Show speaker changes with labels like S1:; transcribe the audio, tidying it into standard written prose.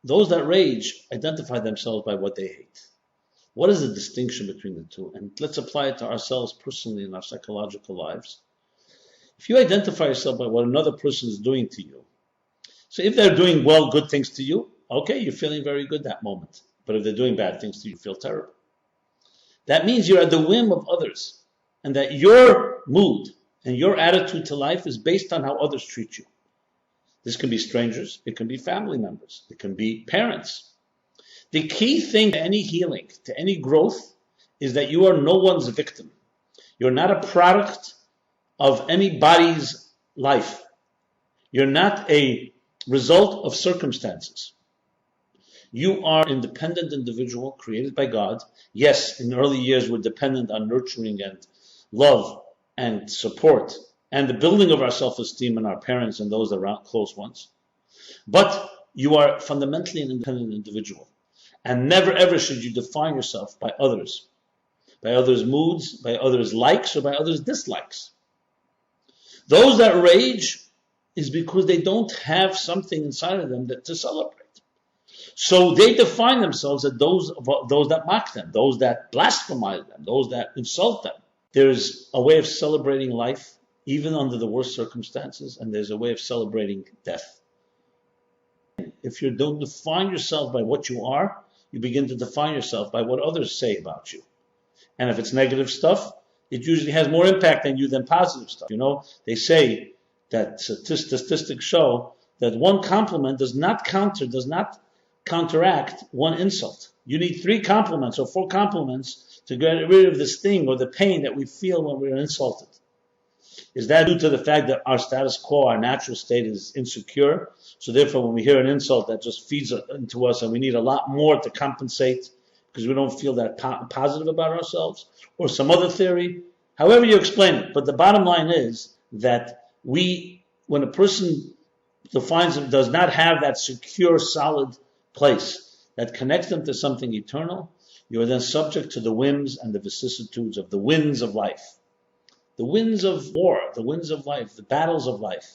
S1: Those that rage identify themselves by what they hate. What is the distinction between the two? And let's apply it to ourselves personally in our psychological lives. If you identify yourself by what another person is doing to you, so if they're doing well, good things to you, okay, you're feeling very good that moment. But if they're doing bad things to you, you feel terrible. That means you're at the whim of others, and that your mood and your attitude to life is based on how others treat you. This can be strangers, it can be family members, it can be parents. The key thing to any healing, to any growth, is that you are no one's victim. You're not a product of anybody's life. You're not a result of circumstances. You are an independent individual created by God. Yes, in early years we're dependent on nurturing and love and support and the building of our self-esteem and our parents and those around close ones. But you are fundamentally an independent individual. And never ever should you define yourself by others moods, by others' likes, or by others' dislikes. Those that rage is because they don't have something inside of them to celebrate. So they define themselves as those that mock them, those that blasphemize them, those that insult them. There's a way of celebrating life, even under the worst circumstances, and there's a way of celebrating death. If you don't define yourself by what you are, you begin to define yourself by what others say about you. And if it's negative stuff, it usually has more impact on you than positive stuff. You know, they say that statistics show that one compliment does not counteract one insult. You need 3 compliments or 4 compliments to get rid of the sting or the pain that we feel when we're insulted. Is that due to the fact that our status quo, our natural state is insecure? So therefore when we hear an insult, that just feeds into us and we need a lot more to compensate because we don't feel that positive about ourselves? Or some other theory? However you explain it. But the bottom line is that when a person does not have that secure, solid place that connects them to something eternal, you are then subject to the whims and the vicissitudes of the winds of life. The winds of war, the winds of life, the battles of life.